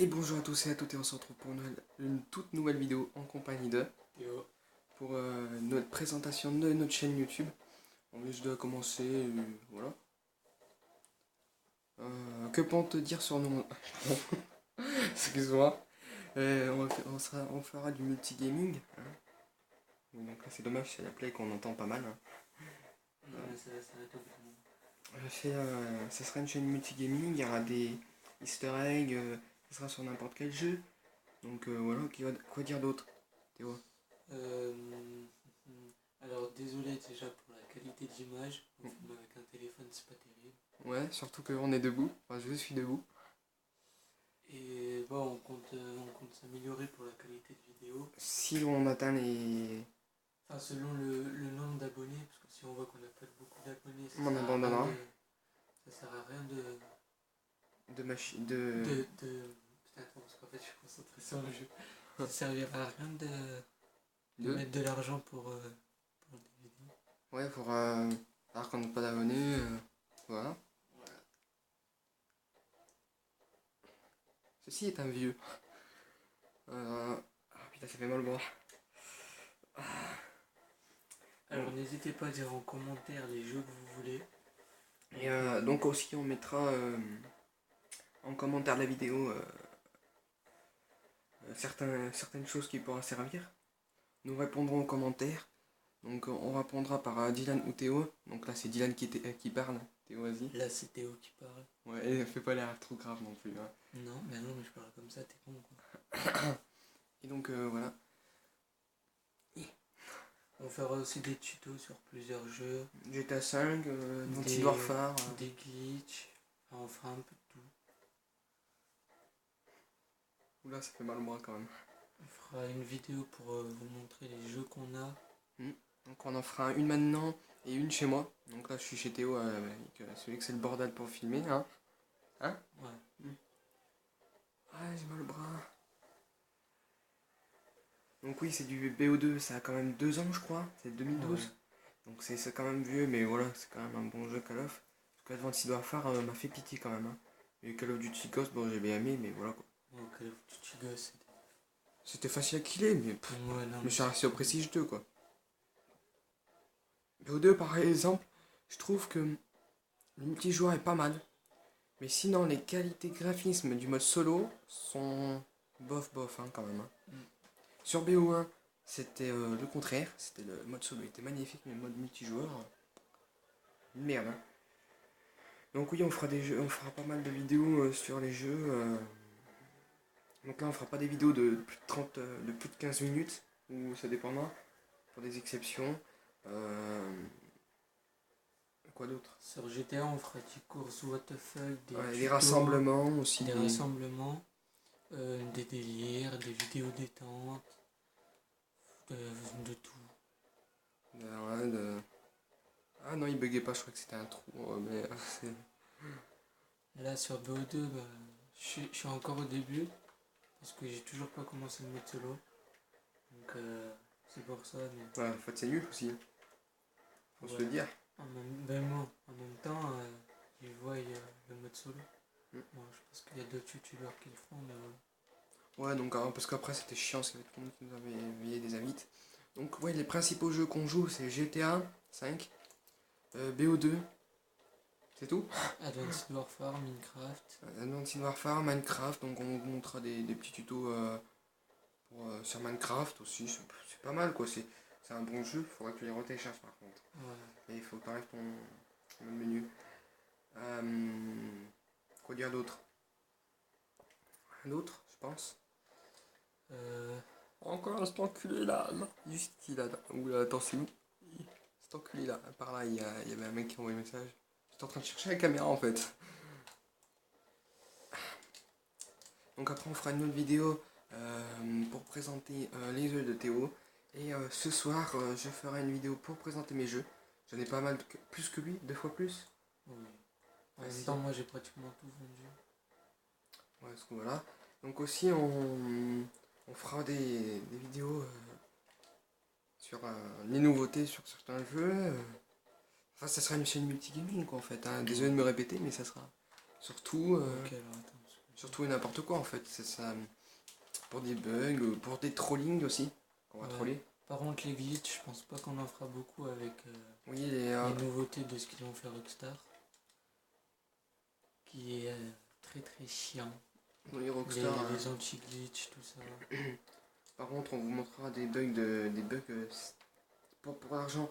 Et bonjour à tous et à toutes et on se retrouve pour une toute nouvelle vidéo en compagnie de Yo. pour notre présentation de notre chaîne YouTube. On risque de commencer, voilà. Que peut-on te dire sur nous? Excuse-moi. On fera du multigaming. Hein. Oui, donc là c'est dommage, c'est la play qu'on entend pas mal. Hein. Non, mais ça va être Ça sera une chaîne multigaming, il y aura des easter eggs, ça sera sur n'importe quel jeu. Donc voilà, quoi dire d'autre, Théo? euh, Alors, désolé déjà pour la qualité d'image. On filme avec un téléphone, c'est pas terrible. Ouais, surtout qu'on est debout, enfin je suis debout. Et bon, on compte s'améliorer pour la qualité de vidéo. Si on atteint les... Enfin, selon le nombre d'abonnés, parce que si on voit qu'on n'a pas beaucoup d'abonnés, ça On sert à rien abandonnera. ça sert à rien de. De machine... Putain, attends, parce qu'en fait, je suis concentré sur le jeu. Ça servira à rien de mettre de l'argent pour des vidéos. Ouais, alors qu'on n'a pas d'abonnés, voilà. Ceci est un vieux. Putain, ça fait mal au bras. Alors, n'hésitez pas à dire en commentaire les jeux que vous voulez. Et donc aussi on mettra en commentaire de la vidéo certaines choses qui pourraient servir. Nous répondrons aux commentaires. Donc on répondra par Dylan ou Théo. Donc là c'est Dylan qui parle. Théo, vas-y. Là, c'est Théo qui parle. Ouais, et fais pas l'air trop grave non plus. Hein. Non, mais non, mais je parle comme ça, t'es con quoi. Et donc voilà. On fera aussi des tutos sur plusieurs jeux. GTA V, Anti Warfare. Des glitches. Enfin, on fera un peu de tout. Oula, ça fait mal au bras quand même. On fera une vidéo pour vous montrer les jeux qu'on a. Donc on en fera une maintenant et une chez moi. Donc là je suis chez Théo avec celui que c'est le bordel pour filmer. Hein? Hein? Ouais. Ah, j'ai mal au bras. Donc oui, c'est du BO2, ça a quand même 2 ans je crois, c'est 2012. Ouais. Donc c'est quand même vieux, mais voilà, c'est quand même un bon jeu Call of. Parce que Advanced Warfare m'a fait pitié quand même. Hein. Et Call of Duty Ghost, bon j'ai bien aimé, mais voilà quoi. Ouais, Call of Duty Ghost, C'était facile à killer, mais ouais, non, je me suis resté au Prestige 2 quoi. BO2 par exemple, je trouve que le multijoueur est pas mal. Mais sinon, les qualités graphismes du mode solo sont bof bof hein, quand même. Hein. Sur BO1, c'était le contraire. C'était le mode solo était magnifique, mais le mode multijoueur, merde. Hein. Donc oui, on fera pas mal de vidéos sur les jeux. Donc là, on fera pas des vidéos de plus de 30, de plus de 15 minutes, ou ça dépendra, pour des exceptions. Quoi d'autre? Sur GTA, on fera des courses what the fuck, Des tutos, rassemblements aussi. des rassemblements, des délires, des vidéos détente, de tout. Ah non, il buguait pas, je crois que c'était un trou. Mais Là, sur BO2, bah, je suis encore au début, parce que j'ai toujours pas commencé le mode solo. Donc, c'est pour ça. Mais... ouais, en fait, c'est nul aussi. Faut se le dire. En même temps, ils voient le mode solo. Bon, je pense qu'il y a d'autres youtubeurs qui le font, mais Ouais, donc parce qu'après c'était chiant, c'est tout le monde qui nous avait envoyé des invites. Donc ouais, les principaux jeux qu'on joue c'est GTA 5, BO2, c'est tout. Advanced Warfare, Minecraft. Advanced Warfare, Minecraft, donc on vous montrera des petits tutos sur Minecraft aussi, c'est pas mal quoi, c'est un bon jeu, faudrait que tu les retélécharges par contre. Ouais. Et il faut que tu enlèves ton menu. Quoi dire d'autre? Rien d'autre, je pense. Encore cet enculé là, juste ici là. Oula, attends, c'est où? Cet enculé là, par là, il y avait un mec qui a envoyé un message. J'étais en train de chercher la caméra en fait. Donc après, on fera une autre vidéo pour présenter les jeux de Théo. Et ce soir, je ferai une vidéo pour présenter mes jeux. J'en ai pas mal, plus que lui, 2 fois plus. Oui. En même temps, moi j'ai pratiquement tout vendu. Ouais, parce que voilà. Donc aussi, on fera des vidéos sur les nouveautés sur certains jeux. Enfin, ça sera une chaîne multigaming quoi en fait. Hein. Désolé de me répéter, mais ça sera surtout. Ok, alors attends, Surtout n'importe quoi en fait. C'est ça. Pour des bugs, pour des trollings aussi. On va Ouais. troller. Par contre, les glitches, je pense pas qu'on en fera beaucoup avec Oui, les nouveautés de ce qu'ils ont fait Rockstar. Qui est très très chiant. les Rockstar. Les anti-glitch, tout ça. Par contre, on vous montrera des bugs pour l'argent.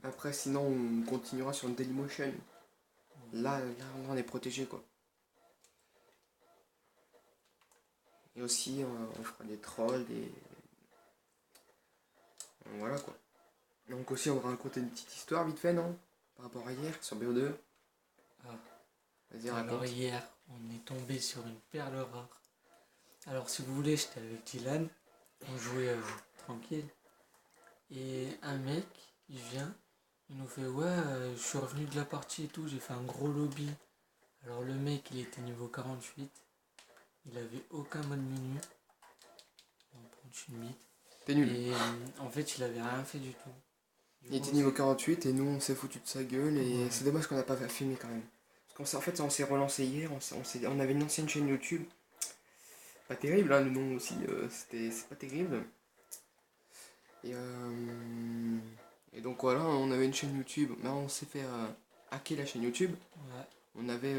Après, sinon, on continuera sur le Dailymotion. Là, on est protégé quoi. Et aussi, on fera des trolls, voilà quoi. Donc aussi, on va raconter une petite histoire vite fait, non? Par rapport à hier, sur BO2. Ah. Vas-y, Alors raconte. hier, on est tombé sur une perle rare. Alors si vous voulez, j'étais avec Dylan, on jouait tranquille. Et un mec, il vient, il nous fait ouais, je suis revenu de la partie et tout, j'ai fait un gros lobby. Alors le mec, il était niveau 48, il avait aucun mode menu. On prend une bite. T'es nul. Et en fait, il avait rien fait du tout. Il était niveau 48 et nous, on s'est foutu de sa gueule et Ouais. c'est dommage qu'on n'a pas filmé quand même. Parce qu'en fait, on s'est relancé hier, on avait une ancienne chaîne YouTube. Pas terrible, hein, le nom aussi, c'est pas terrible. Et donc voilà, on avait une chaîne YouTube. Mais on s'est fait hacker la chaîne YouTube. Ouais. On avait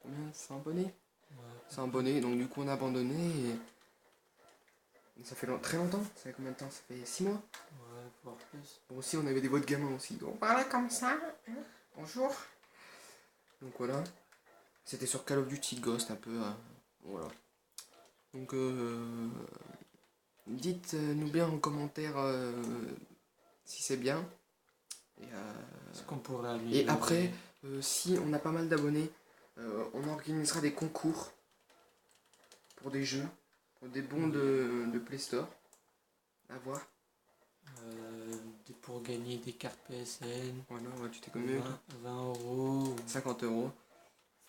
combien 100 abonnés Ouais. 100 abonnés, donc du coup on a abandonné et ça fait très longtemps. Ça fait combien de temps? Ça fait 6 mois. Ouais, voire plus. Bon, aussi on avait des voix de gamins aussi. On parlait comme ça. Hein, bonjour. Donc voilà. C'était sur Call of Duty Ghost un peu. Voilà. Donc dites-nous bien en commentaire si c'est bien. Ce qu'on pourrait améliorer. Et après, si on a pas mal d'abonnés, on organisera des concours pour des jeux, pour des bons de Play Store. À voir. Pour gagner des cartes PSN. Voilà, ouais, tu t'es connu. 20 euros. 50 euros.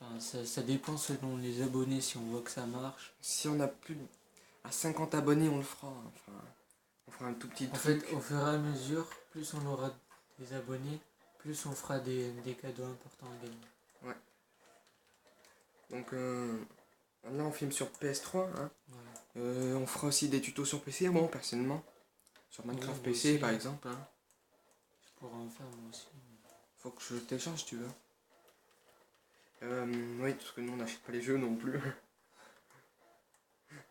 Enfin, ça dépend selon les abonnés si on voit que ça marche. Si on a plus à 50 abonnés, on le fera. Enfin, on fera un tout petit En truc. fait, au fur et à mesure, plus on aura des abonnés, plus on fera des cadeaux importants à gagner. Ouais. Donc là, on filme sur PS3. Hein. Ouais. On fera aussi des tutos sur PC, moi personnellement. Sur Minecraft Oui, PC aussi, par hein. exemple. Hein. Je pourrais en faire moi aussi. Faut que je le télécharge si tu veux. Oui, parce que nous on n'achète pas les jeux non plus.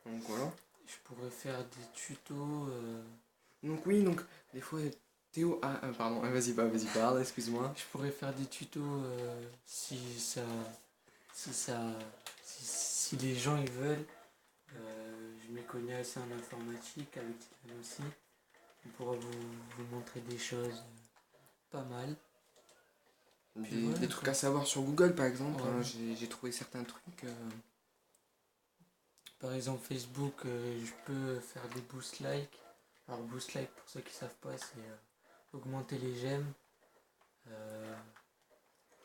Donc voilà. Je pourrais faire des tutos. Donc oui, donc des fois Théo. Pardon, vas-y parle, excuse-moi. Je pourrais faire des tutos si les gens ils veulent. Je m'y connais assez en informatique avec Dylan aussi. On pourra vous montrer des choses pas mal. Des trucs à savoir sur Google par exemple. Ouais. Hein, j'ai trouvé certains trucs. Par exemple Facebook, je peux faire des boost like. Alors boost like pour ceux qui savent pas, c'est augmenter les j'aime.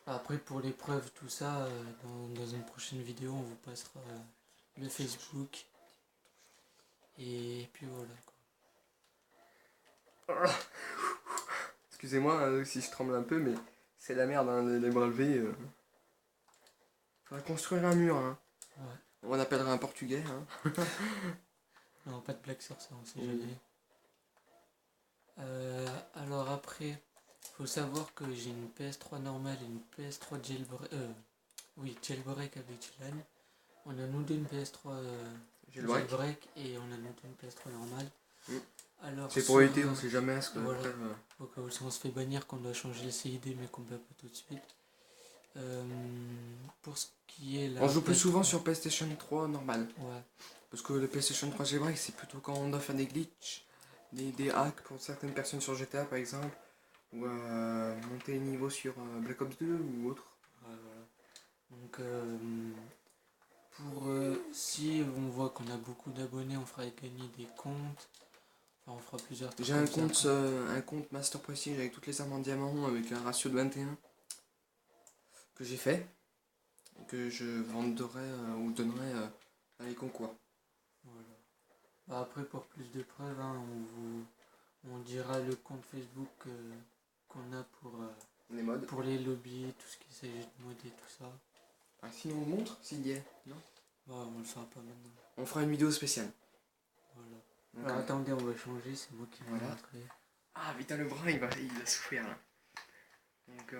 Après pour les preuves, tout ça, dans une prochaine vidéo, on vous passera le Facebook. Et puis voilà quoi. Excusez-moi si je tremble un peu, mais c'est la merde, hein, les bras levés. Faudrait construire un mur. Hein. Ouais. On appellera un portugais. Hein. Non, pas de blague sur ça, on sait Oui. jamais. Alors après, faut savoir que j'ai une PS3 normale et une PS3 jailbreak avec Dylan. On a nous deux une PS3 jailbreak et on a nous deux une PS3 normale. Alors, c'est pour éviter, on sait jamais ce que voilà. après, Au cas où si on se fait bannir qu'on doit changer le CID mais qu'on peut pas tout de suite. Pour ce qui est on joue plus souvent sur PlayStation 3 normal. Ouais. Parce que le PlayStation 3 jailbreak, c'est plutôt quand on doit faire des glitches, des hacks pour certaines personnes sur GTA par exemple, ou monter les niveaux sur Black Ops 2 ou autre. Ouais, voilà. Donc, si on voit qu'on a beaucoup d'abonnés, on fera gagner des comptes. Enfin, on fera plusieurs trucs. J'ai un compte Master Prestige avec toutes les armes en diamant avec un ratio de 21 que j'ai fait, que je vendrai ou donnerai à les concours. Voilà. Bah après, pour plus de preuves, hein, on dira le compte Facebook qu'on a Les modes. pour les lobbies, tout ce qui s'agit de modder, tout ça. Sinon on montre s'il y est, non? on le fera pas maintenant. On fera une vidéo spéciale. Voilà. Donc, Alors attendez, on va changer, c'est moi qui vais Voilà. rentrer. Ah putain, le bras il va souffrir là. Donc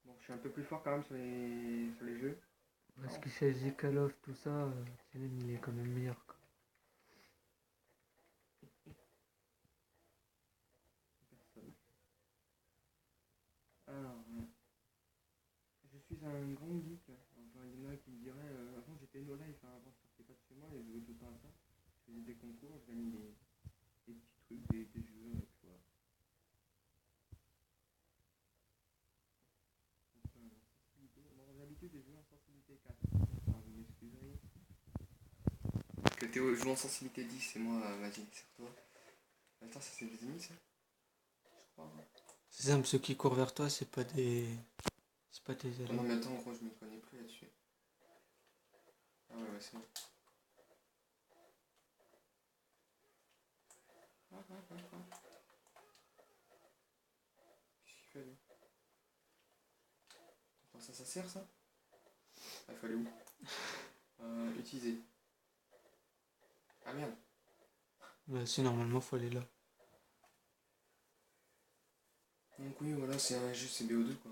bon, je suis un peu plus fort quand même sur les jeux. Parce qu'il s'agit Call of, tout ça, il est quand même meilleur. Quoi. Personne. Alors, je suis un grand geek. Enfin, il y en a qui me diraient, avant j'étais no life, hein, avant je sortais pas de chez moi et je jouais tout le temps à ça. Je faisais des concours, je gagnais des petits trucs, des jeux, et puis voilà. Donc, sensibilité, bon, j'ai l'habitude de jouer en sensibilité 4. Enfin, vous m'excuserez. Que Théo joue en sensibilité 10 et moi, vas-y, c'est pour toi. Attends, ça c'est des ennemis ça? Je crois. Hein. C'est simple, ceux qui courent vers toi, c'est pas des. C'est pas des Non, ennemis. mais attends, gros, je m'y connais plus là-dessus. Ah ouais, c'est bon. Qu'est-ce qu'il fait lui? Attends, ça sert ça? Ah, il faut aller où? Utiliser. Ah merde. Bah si, normalement, faut aller là. Donc oui, voilà, c'est un jeu, c'est BO2 quoi.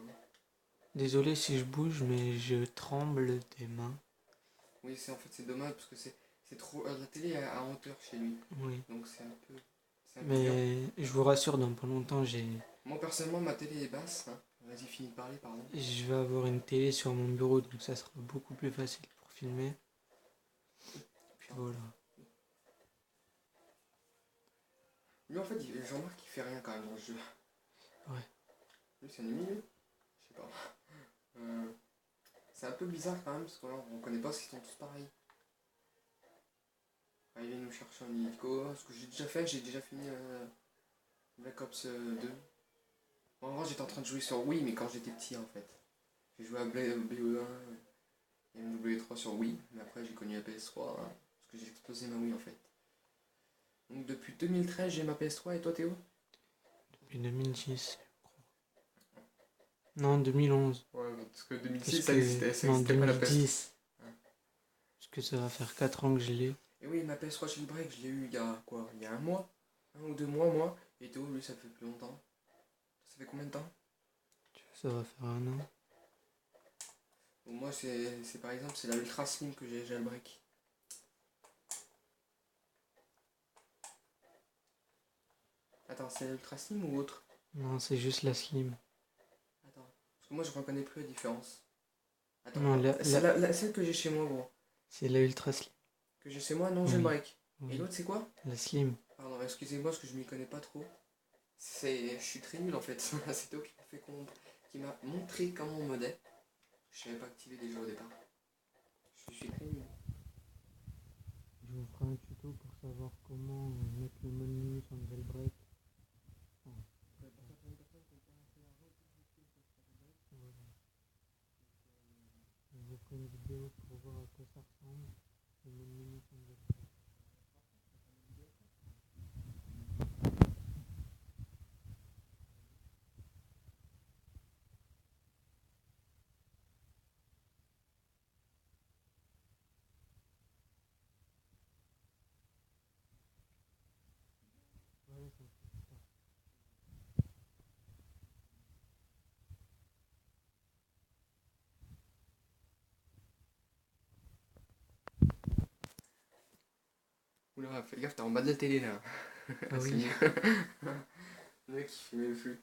Désolé si je bouge, mais je tremble des mains. Oui, en fait c'est dommage parce que c'est trop. La télé est en hauteur chez lui. Oui. Donc c'est un peu. Mais je vous rassure, dans pas longtemps, Moi personnellement, ma télé est basse. Hein. Vas-y, finis de parler, pardon. je vais avoir une télé sur mon bureau, donc ça sera beaucoup plus facile pour filmer. Puis voilà. Lui en fait, je remarque qu'il fait rien quand même dans le jeu. Ouais. Lui c'est un ennemi, lui? Je sais pas. C'est un peu bizarre quand même parce qu'on connaît pas s'ils sont tous pareils. Ah, il vient nous chercher un hélico. Ce que j'ai déjà fini Black Ops 2. En vrai, j'étais en train de jouer sur Wii, mais quand j'étais petit en fait. J'ai joué à BO1 et MW3 sur Wii, mais après j'ai connu la PS3 hein, parce que j'ai explosé ma Wii en fait. Donc depuis 2013, j'ai ma PS3 et toi Théo? Depuis 2010, je crois. Non, 2011. Ouais, parce que 2006 Parce ça existait, que... Non, pas la PS3. 2010. Parce que ça va faire 4 ans que je l'ai. Et oui, ma PS3 chez le break, je l'ai eu il y a quoi? Il y a un mois? Un ou 2 mois, moi. Et Théo, lui, ça fait plus longtemps. Ça fait combien de temps? Ça va faire 1 an. Bon, moi, c'est par exemple, c'est la Ultra Slim que j'ai jailbreak. Attends, c'est l'Ultra Slim ou autre? Non, c'est juste la Slim. Attends, parce que moi, je reconnais plus la différence. Attends, Non, c'est celle que j'ai chez moi, gros. C'est la Ultra Slim. Que j'ai chez moi, non, Oui. jailbreak. Oui. Et l'autre, c'est quoi? La Slim. Pardon, excusez-moi, parce que je m'y connais pas trop. Je suis très nul en fait. C'est Théo qui m'a montré comment on modait. Je savais pas activer des jeux au départ. Je suis très nul. Je vous ferai un tuto pour savoir comment mettre le mode menu sans jailbreak. Je vous ferai une vidéo pour voir à quoi ça ressemble, le mode menu sans jailbreak. Voilà, c'est un peu plus tard. Oula, fais gaffe, t'es en bas de la télé là. Ah C'est oui. mieux. Le mec il filme le flux.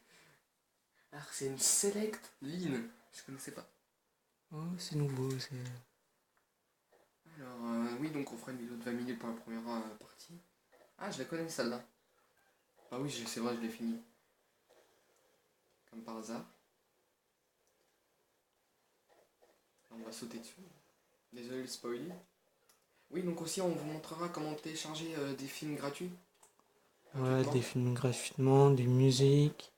Alors c'est une Select Lean. Je connaissais pas. Oh, c'est nouveau, c'est... Alors oui, donc on fera une vidéo de 20 minutes pour la première partie. Ah, je la connais celle-là. Ah oui, c'est vrai, je l'ai fini. Comme par hasard. On va sauter dessus. Désolé le spoiler. Oui, donc aussi on vous montrera comment télécharger des films gratuits. Ouais, des films gratuitement, des musiques,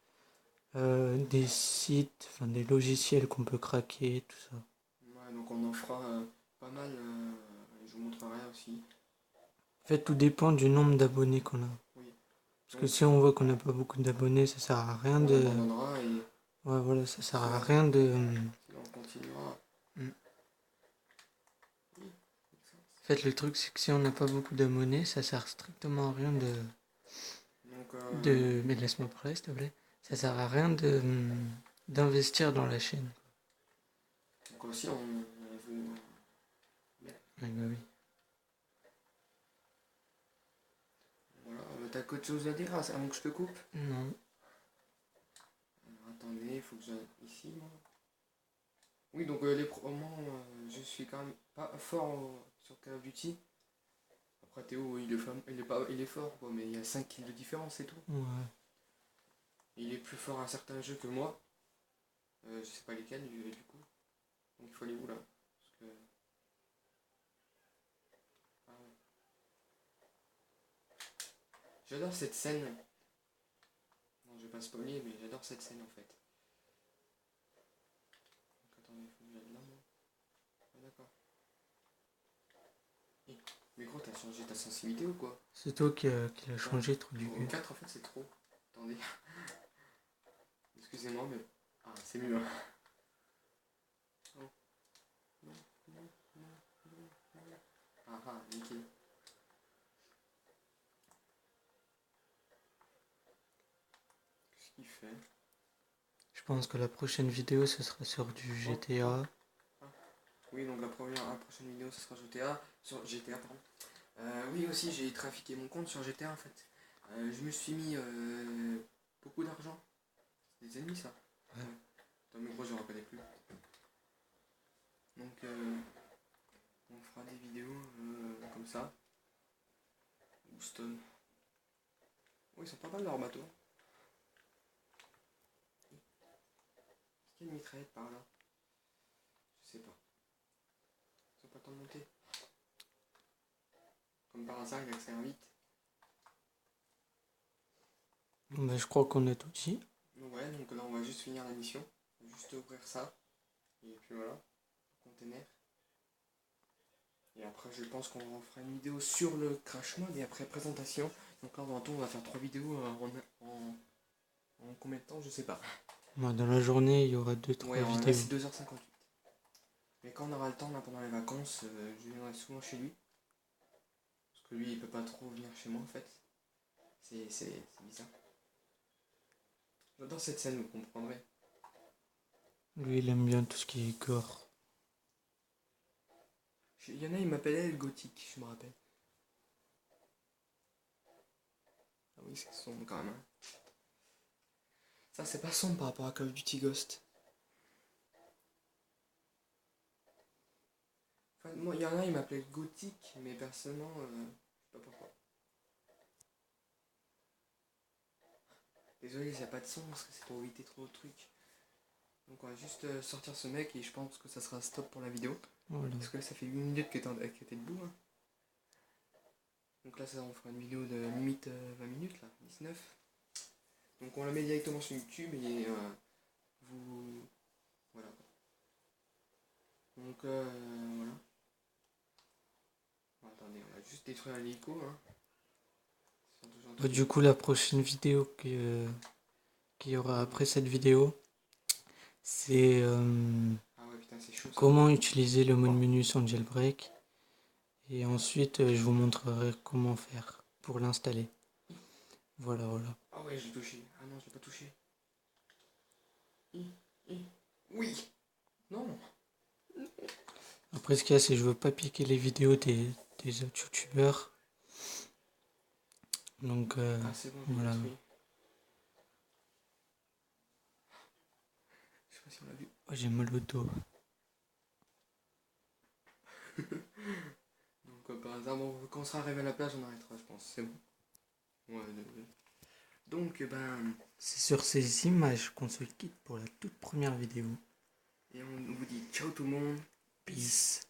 des sites, enfin des logiciels qu'on peut craquer, tout ça. Ouais, donc on en fera pas mal. Je vous montrerai aussi. En fait, tout dépend du nombre d'abonnés qu'on a. Oui. Parce que si on voit qu'on n'a pas beaucoup d'abonnés, ça sert à rien On de... abandonnera et Ouais, voilà, ça sert à rien de... Sinon on continuera. En fait, le truc, c'est que si on n'a pas beaucoup d'abonnés, ça sert strictement à rien Donc, Mais laisse-moi parler, s'il te plaît. Ça sert à rien d'investir dans la chaîne. donc aussi, on veut... Ouais, bah oui. Voilà, t'as qu'autre chose à dire avant que je te coupe? Non. Alors, attendez, il faut que j'aille ici, moi. Oui, donc les promos, je suis quand même pas fort sur Call of Duty. Après Théo, il est fort, quoi, mais il y a 5 kills de différence, c'est tout. Ouais. Il est plus fort à certains jeux que moi. Je sais pas lesquels, du coup. Donc il faut aller où, là? Parce que... Ah ouais. J'adore cette scène. Non, je vais pas spoiler, mais j'adore cette scène, en fait. Donc attendez, il faut que j'aille là, moi. Ah d'accord. Mais gros, t'as changé ta sensibilité ou quoi? C'est toi qui l'a changé, trop du Au cul. 4 en fait c'est trop. Attendez. Excusez-moi mais... Ah c'est mieux. Oh. Non, non, non, non, non. Ah ah, nickel. Qu'est-ce qu'il fait? Je pense que la prochaine vidéo, ce sera sur du GTA. Ah. Oui donc la prochaine vidéo ce sera GTA. Sur GTA pardon. Oui aussi j'ai trafiqué mon compte sur GTA en fait. Je me suis mis beaucoup d'argent. C'est des ennemis ça. Ouais. Dans mes gros je ne reconnais plus. Donc on fera des vidéos comme ça. Houston. Oh, ils sont pas mal leurs bateaux. Est-ce qu'il y a une mitraillette par là? Je sais pas. Ils ont pas le temps de monter. Comme par hasard, il accélère vite. Mais je crois qu'on est tout dit. Ouais, donc là on va juste finir la mission. On va juste ouvrir ça. Et puis voilà. Le container. Et après je pense qu'on fera une vidéo sur le crash mode et après présentation. Donc là en tout on va faire 3 vidéos en combien de temps je sais pas. Moi, dans la journée, il y aura 2-3 Ouais, là vidéos. c'est 2h58. Mais quand on aura le temps là pendant les vacances, je viendrai souvent chez lui. Parce que lui il peut pas trop venir chez moi en fait. C'est bizarre. J'adore cette scène, vous comprendrez. Lui, il aime bien tout ce qui est gore. Il y en a, il m'appelait le gothique, je me rappelle. Ah oui, c'est sombre quand même. Hein. Ça, c'est pas sombre par rapport à Call of Duty Ghost. Enfin, moi, il y en a, il m'appelait gothique, mais personnellement, je sais pas pourquoi. Désolé, il n'y a pas de son parce que c'est pour éviter trop de trucs. Donc on va juste sortir ce mec et je pense que ça sera stop pour la vidéo. Voilà. Parce que là, ça fait 8 minutes que était debout. Hein. Donc là, ça, on fera une vidéo de limite 20 minutes, là, 19. Donc on la met directement sur YouTube et vous... Voilà. Donc voilà. Bon, attendez, on va juste détruire l'hélico. Hein. Du coup, la prochaine vidéo qu'il y aura après cette vidéo, c'est Ah ouais, putain, c'est chaud ça. comment utiliser le mode menu sans jailbreak. Et ensuite, je vous montrerai comment faire pour l'installer. Voilà, voilà. Ah ouais, je l'ai touché. Ah non, je l'ai pas touché. Oui. Non. Après, ce qu'il y a, c'est que je veux pas piquer les vidéos des autres youtubeurs. Donc, Ah c'est bon, je l'ai voilà. détruit. Je sais pas si on l'a vu. Oh, j'ai mal au dos. Donc par hasard, bon, quand on sera arrivé à la plage, on arrêtera, je pense. C'est bon. Ouais, donc ben... C'est sur ces images qu'on se quitte pour la toute première vidéo. Et on vous dit ciao tout le monde. Peace.